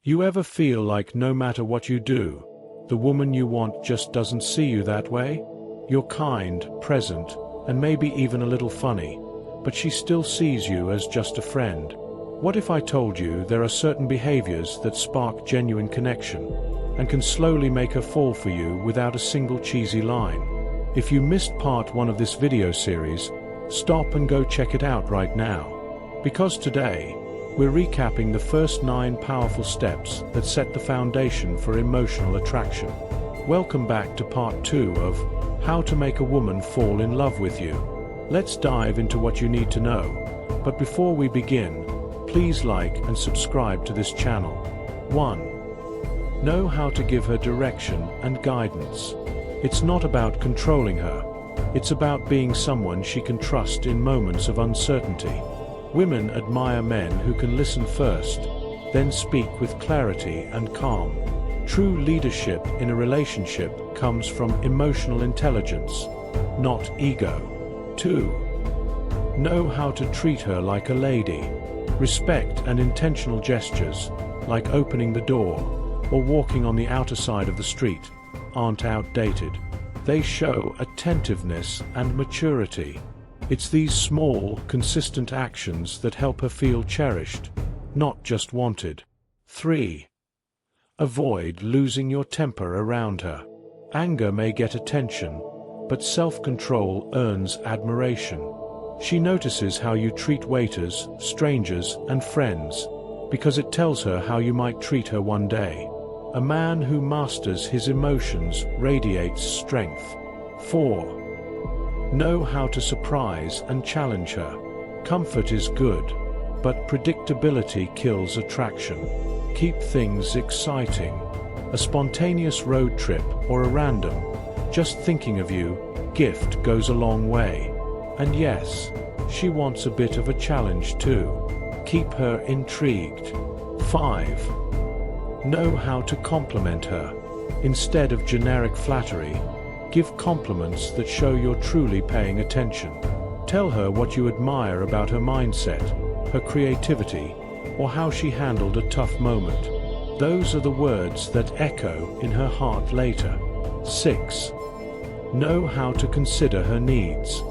You ever feel like no matter what you do, the woman you want just doesn't see you that way? You're kind, present, and maybe even a little funny, but she still sees you as just a friend. What if I told you there are certain behaviors that spark genuine connection and can slowly make her fall for you without a single cheesy line? If you missed part 1 of this video series, stop and go check it out right now. Because today, we're recapping the first 9 powerful steps that set the foundation for emotional attraction. Welcome back to part 2 of How to Make a Woman Fall in Love with You. Let's dive into what you need to know. But before we begin, please like and subscribe to this channel. 1. Know how to give her direction and guidance. It's not about controlling her. It's about being someone she can trust in moments of uncertainty. Women admire men who can listen first, then speak with clarity and calm. True leadership in a relationship comes from emotional intelligence, not ego. 2. Know how to treat her like a lady. Respect and intentional gestures, like opening the door or walking on the outer side of the street, aren't outdated. They show attentiveness and maturity. It's these small, consistent actions that help her feel cherished, not just wanted. 3. Avoid losing your temper around her. Anger may get attention, but self-control earns admiration. She notices how you treat waiters, strangers, and friends, because it tells her how you might treat her one day. A man who masters his emotions radiates strength. 4. Know how to surprise and challenge her. Comfort is good, but predictability kills attraction. Keep things exciting. A spontaneous road trip or a random, just thinking of you, gift goes a long way. And yes, she wants a bit of a challenge too. Keep her intrigued. 5. Know how to compliment her. Instead of generic flattery, give compliments that show you're truly paying attention. Tell her what you admire about her mindset, her creativity, or how she handled a tough moment. Those are the words that echo in her heart later. 6. Know how to consider her needs.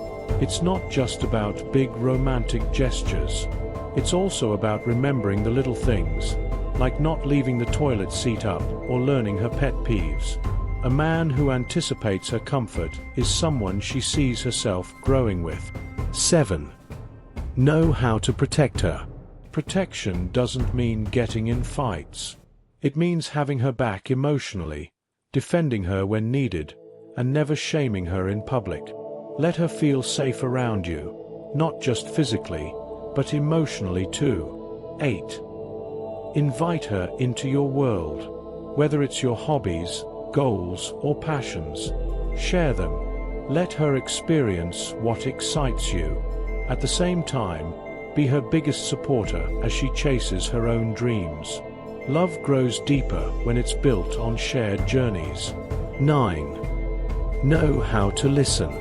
It's not just about big romantic gestures. It's also about remembering the little things, like not leaving the toilet seat up or learning her pet peeves. A man who anticipates her comfort is someone she sees herself growing with. 7. Know how to protect her. Protection doesn't mean getting in fights. It means having her back emotionally, defending her when needed, and never shaming her in public. Let her feel safe around you, not just physically, but emotionally too. 8. Invite her into your world. Whether it's your hobbies, goals, or passions, share them. Let her experience what excites you. At the same time, be her biggest supporter as she chases her own dreams. Love grows deeper when it's built on shared journeys. 9. Know how to listen.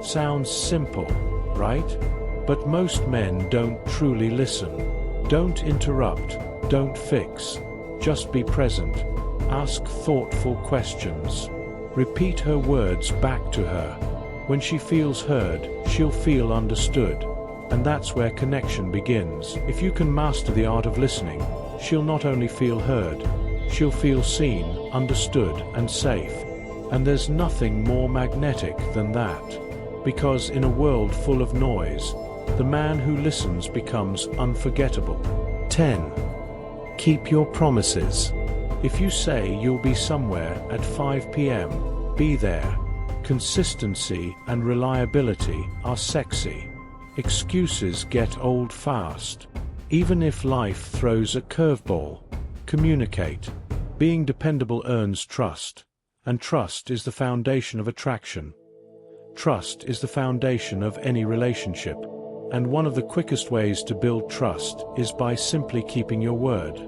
Sounds simple, right? But most men don't truly listen. Don't interrupt. Don't fix. Just be present. Ask thoughtful questions. Repeat her words back to her. When she feels heard, she'll feel understood. And that's where connection begins. If you can master the art of listening, she'll not only feel heard, she'll feel seen, understood, and safe. And there's nothing more magnetic than that. Because in a world full of noise, the man who listens becomes unforgettable. 10. Keep your promises. If you say you'll be somewhere at 5 p.m., be there. Consistency and reliability are sexy. Excuses get old fast. Even if life throws a curveball, communicate. Being dependable earns trust, and trust is the foundation of attraction. Trust is the foundation of any relationship, and one of the quickest ways to build trust is by simply keeping your word.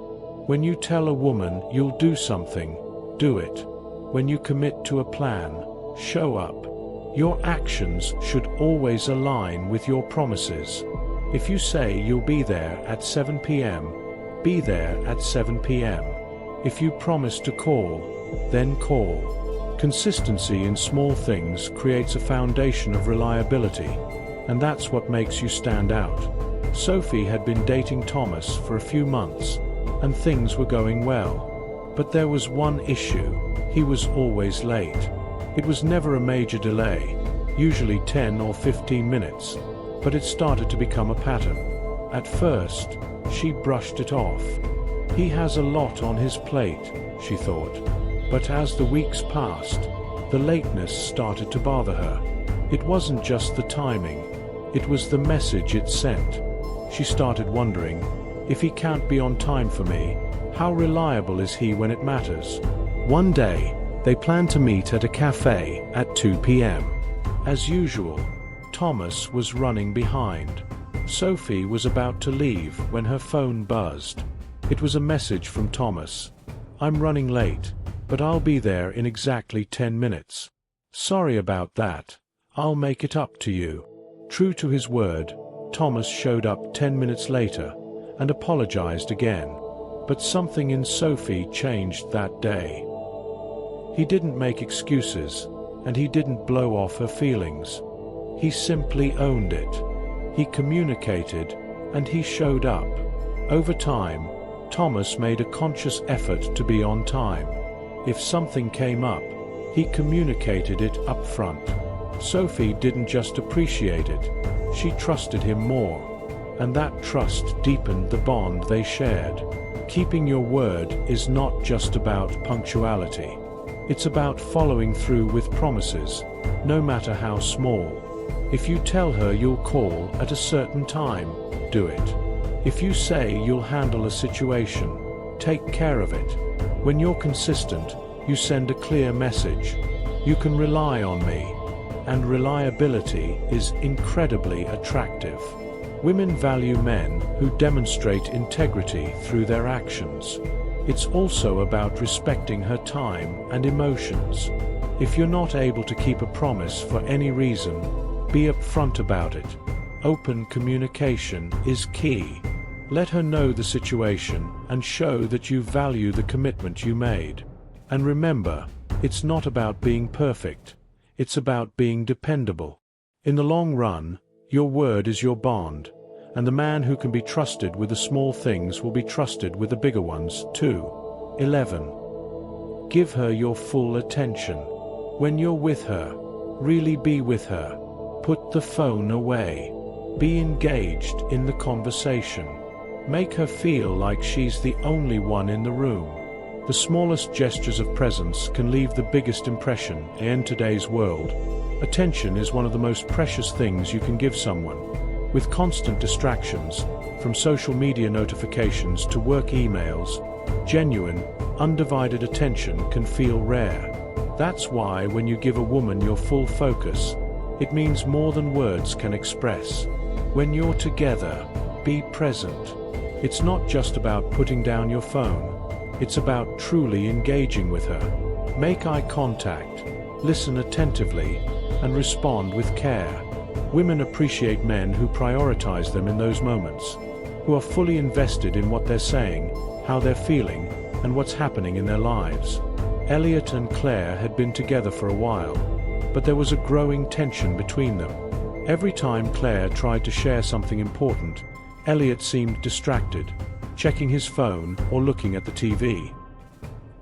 When you tell a woman you'll do something, do it. When you commit to a plan, show up. Your actions should always align with your promises. If you say you'll be there at 7 p.m., be there at 7 p.m. If you promise to call, then call. Consistency in small things creates a foundation of reliability, and that's what makes you stand out. Sophie had been dating Thomas for a few months, and things were going well. But there was one issue: he was always late. It was never a major delay, usually 10 or 15 minutes, but it started to become a pattern. At first, she brushed it off. He has a lot on his plate, she thought. But as the weeks passed, the lateness started to bother her. It wasn't just the timing, it was the message it sent. She started wondering, if he can't be on time for me, how reliable is he when it matters? One day, they planned to meet at a cafe at 2 p.m. As usual, Thomas was running behind. Sophie was about to leave when her phone buzzed. It was a message from Thomas. "I'm running late, but I'll be there in exactly 10 minutes. Sorry about that. I'll make it up to you." True to his word, Thomas showed up 10 minutes later and apologized again. But something in Sophie changed that day. He didn't make excuses, and he didn't blow off her feelings. He simply owned it. He communicated, and he showed up. Over time, Thomas made a conscious effort to be on time. If something came up, he communicated it up front. Sophie didn't just appreciate it, she trusted him more. And that trust deepened the bond they shared. Keeping your word is not just about punctuality. It's about following through with promises, no matter how small. If you tell her you'll call at a certain time, do it. If you say you'll handle a situation, take care of it. When you're consistent, you send a clear message. You can rely on me. And reliability is incredibly attractive. Women value men who demonstrate integrity through their actions. It's also about respecting her time and emotions. If you're not able to keep a promise for any reason, be upfront about it. Open communication is key. Let her know the situation and show that you value the commitment you made. And remember, it's not about being perfect. It's about being dependable. In the long run, your word is your bond, and the man who can be trusted with the small things will be trusted with the bigger ones too. 11. Give her your full attention. When you're with her, really be with her. Put the phone away. Be engaged in the conversation. Make her feel like she's the only one in the room. The smallest gestures of presence can leave the biggest impression in today's world. Attention is one of the most precious things you can give someone. With constant distractions, from social media notifications to work emails, genuine, undivided attention can feel rare. That's why when you give a woman your full focus, it means more than words can express. When you're together, be present. It's not just about putting down your phone. It's about truly engaging with her. Make eye contact, listen attentively, and respond with care. Women appreciate men who prioritize them in those moments, who are fully invested in what they're saying, how they're feeling, and what's happening in their lives. Elliot and Claire had been together for a while, but there was a growing tension between them. Every time Claire tried to share something important, Elliot seemed distracted, checking his phone or looking at the TV.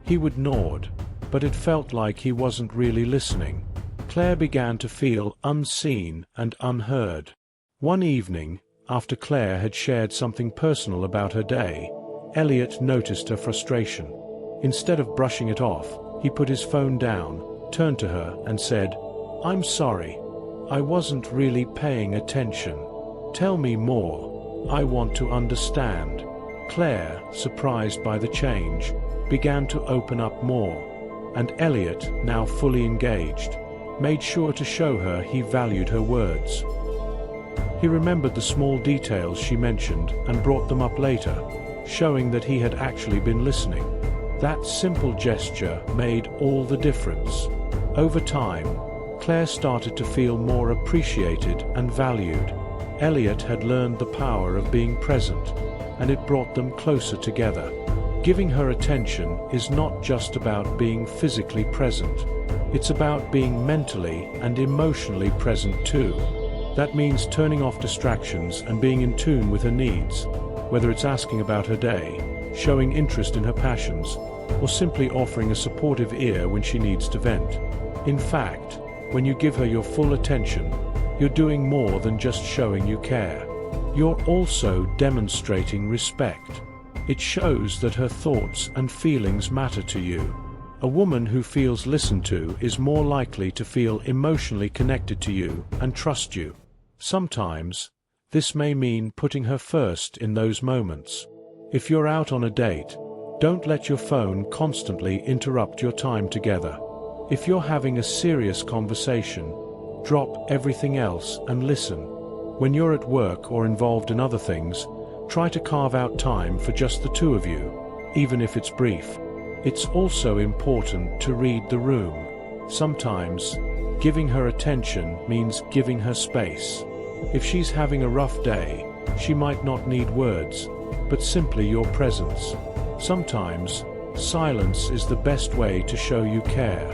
He would nod, but it felt like he wasn't really listening. Claire began to feel unseen and unheard. One evening, after Claire had shared something personal about her day, Elliot noticed her frustration. Instead of brushing it off, he put his phone down, turned to her and said, "I'm sorry. I wasn't really paying attention. Tell me more. I want to understand." Claire, surprised by the change, began to open up more, and Elliot, now fully engaged, made sure to show her he valued her words. He remembered the small details she mentioned and brought them up later, showing that he had actually been listening. That simple gesture made all the difference. Over time, Claire started to feel more appreciated and valued. Elliot had learned the power of being present, and it brought them closer together. Giving her attention is not just about being physically present. It's about being mentally and emotionally present too. That means turning off distractions and being in tune with her needs, whether it's asking about her day, showing interest in her passions, or simply offering a supportive ear when she needs to vent. In fact, when you give her your full attention, you're doing more than just showing you care. You're also demonstrating respect. It shows that her thoughts and feelings matter to you. A woman who feels listened to is more likely to feel emotionally connected to you and trust you. Sometimes, this may mean putting her first in those moments. If you're out on a date, don't let your phone constantly interrupt your time together. If you're having a serious conversation, drop everything else and listen. When you're at work or involved in other things, try to carve out time for just the two of you, even if it's brief. It's also important to read the room. Sometimes, giving her attention means giving her space. If she's having a rough day, she might not need words, but simply your presence. Sometimes, silence is the best way to show you care.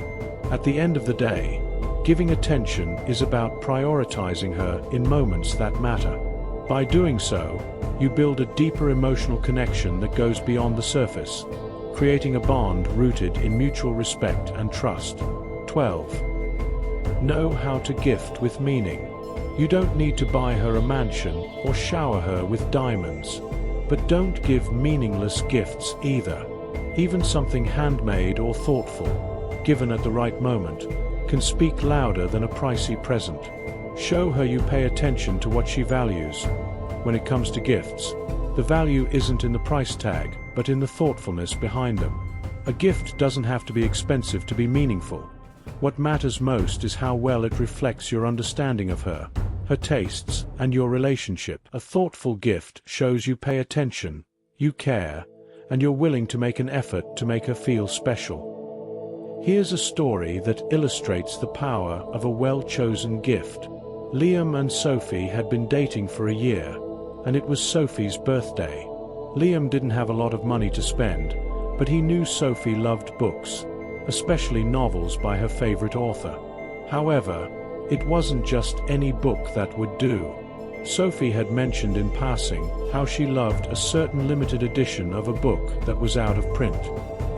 At the end of the day, giving attention is about prioritizing her in moments that matter. By doing so, you build a deeper emotional connection that goes beyond the surface, creating a bond rooted in mutual respect and trust. 12. Know how to gift with meaning. You don't need to buy her a mansion or shower her with diamonds, but don't give meaningless gifts either. Even something handmade or thoughtful, given at the right moment, can speak louder than a pricey present. Show her you pay attention to what she values. When it comes to gifts, the value isn't in the price tag, but in the thoughtfulness behind them. A gift doesn't have to be expensive to be meaningful. What matters most is how well it reflects your understanding of her, her tastes, and your relationship. A thoughtful gift shows you pay attention, you care, and you're willing to make an effort to make her feel special. Here's a story that illustrates the power of a well-chosen gift. Liam and Sophie had been dating for a year, and it was Sophie's birthday. Liam didn't have a lot of money to spend, but he knew Sophie loved books, especially novels by her favorite author. However, it wasn't just any book that would do. Sophie had mentioned in passing how she loved a certain limited edition of a book that was out of print.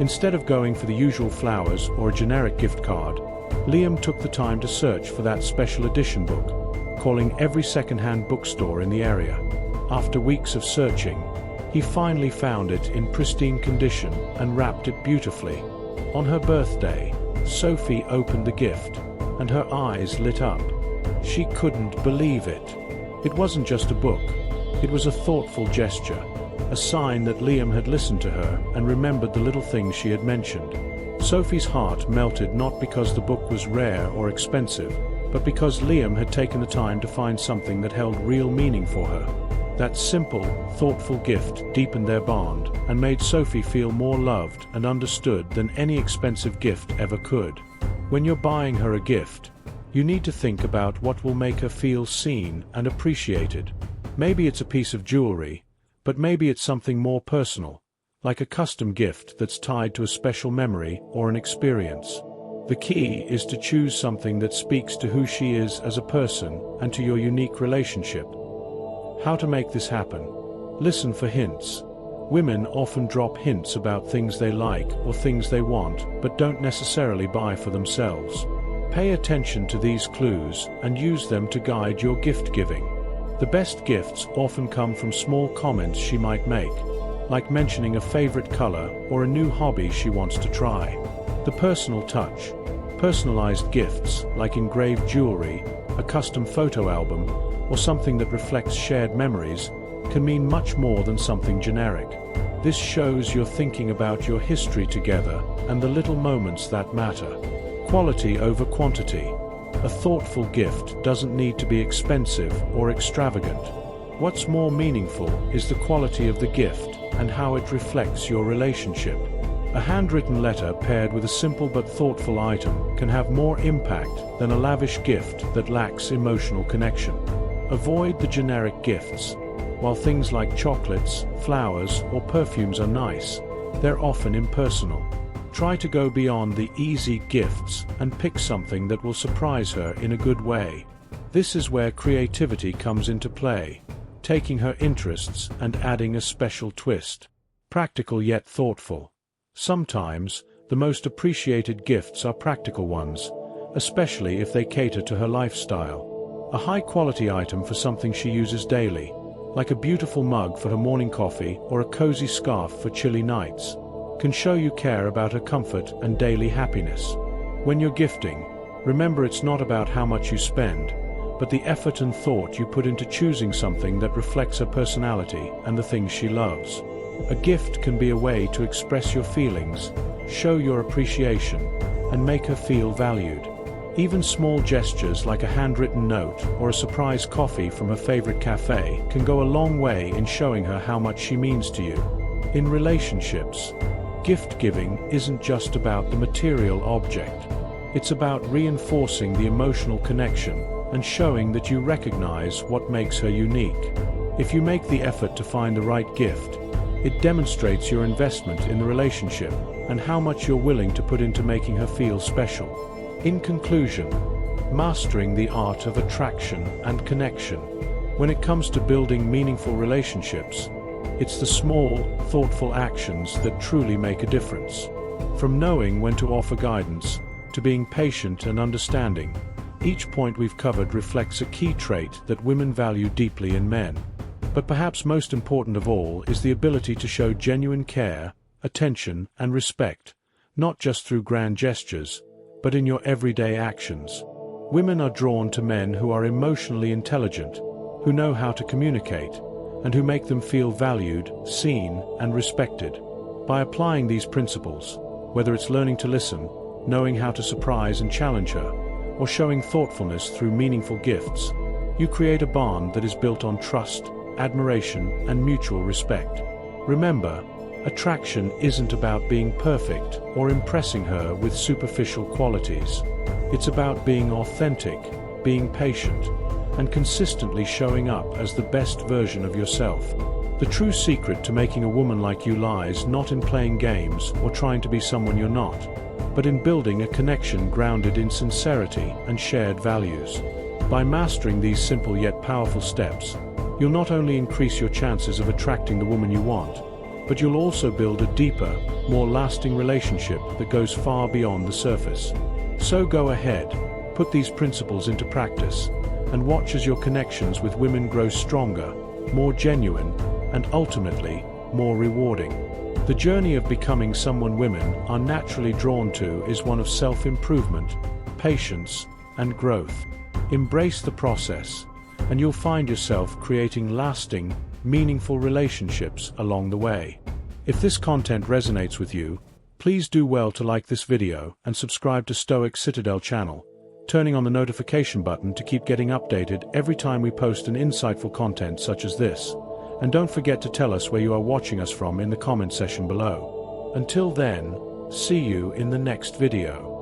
Instead of going for the usual flowers or a generic gift card, Liam took the time to search for that special edition book, calling every second-hand bookstore in the area. After weeks of searching, he finally found it in pristine condition and wrapped it beautifully. On her birthday, Sophie opened the gift, and her eyes lit up. She couldn't believe it. It wasn't just a book. It was a thoughtful gesture, a sign that Liam had listened to her and remembered the little things she had mentioned. Sophie's heart melted not because the book was rare or expensive, but because Liam had taken the time to find something that held real meaning for her. That simple, thoughtful gift deepened their bond and made Sophie feel more loved and understood than any expensive gift ever could. When you're buying her a gift, you need to think about what will make her feel seen and appreciated. Maybe it's a piece of jewelry, but maybe it's something more personal, like a custom gift that's tied to a special memory or an experience. The key is to choose something that speaks to who she is as a person and to your unique relationship. How to make this happen? Listen for hints. Women often drop hints about things they like or things they want, but don't necessarily buy for themselves. Pay attention to these clues and use them to guide your gift giving. The best gifts often come from small comments she might make, like mentioning a favorite color or a new hobby she wants to try. The personal touch. Personalized gifts, like engraved jewelry, a custom photo album, or something that reflects shared memories, can mean much more than something generic. This shows you're thinking about your history together and the little moments that matter. Quality over quantity. A thoughtful gift doesn't need to be expensive or extravagant. What's more meaningful is the quality of the gift and how it reflects your relationship. A handwritten letter paired with a simple but thoughtful item can have more impact than a lavish gift that lacks emotional connection. Avoid the generic gifts. While things like chocolates, flowers, or perfumes are nice, they're often impersonal. Try to go beyond the easy gifts and pick something that will surprise her in a good way. This is where creativity comes into play, taking her interests and adding a special twist. Practical yet thoughtful. Sometimes, the most appreciated gifts are practical ones, especially if they cater to her lifestyle. A high-quality item for something she uses daily, like a beautiful mug for her morning coffee or a cozy scarf for chilly nights, can show you care about her comfort and daily happiness. When you're gifting, remember it's not about how much you spend, but the effort and thought you put into choosing something that reflects her personality and the things she loves. A gift can be a way to express your feelings, show your appreciation, and make her feel valued. Even small gestures like a handwritten note or a surprise coffee from her favorite cafe can go a long way in showing her how much she means to you. In relationships, gift giving isn't just about the material object. It's about reinforcing the emotional connection and showing that you recognize what makes her unique. If you make the effort to find the right gift, it demonstrates your investment in the relationship and how much you're willing to put into making her feel special. In conclusion, mastering the art of attraction and connection. When it comes to building meaningful relationships, it's the small, thoughtful actions that truly make a difference. From knowing when to offer guidance, to being patient and understanding, each point we've covered reflects a key trait that women value deeply in men. But perhaps most important of all is the ability to show genuine care, attention, and respect, not just through grand gestures, but in your everyday actions. Women are drawn to men who are emotionally intelligent, who know how to communicate, and who make them feel valued, seen, and respected. By applying these principles, whether it's learning to listen, knowing how to surprise and challenge her, or showing thoughtfulness through meaningful gifts, you create a bond that is built on trust, admiration, and mutual respect. Remember, attraction isn't about being perfect or impressing her with superficial qualities. It's about being authentic, being patient, and consistently showing up as the best version of yourself. The true secret to making a woman like you lies not in playing games or trying to be someone you're not, but in building a connection grounded in sincerity and shared values. By mastering these simple yet powerful steps, you'll not only increase your chances of attracting the woman you want, but you'll also build a deeper, more lasting relationship that goes far beyond the surface. So go ahead, put these principles into practice, and watch as your connections with women grow stronger, more genuine, and ultimately, more rewarding. The journey of becoming someone women are naturally drawn to is one of self-improvement, patience, and growth. Embrace the process, and you'll find yourself creating lasting, meaningful relationships along the way. If this content resonates with you, please do well to like this video and subscribe to Stoic Citadel channel, turning on the notification button to keep getting updated every time we post an insightful content such as this. And don't forget to tell us where you are watching us from in the comment section below. Until then, see you in the next video.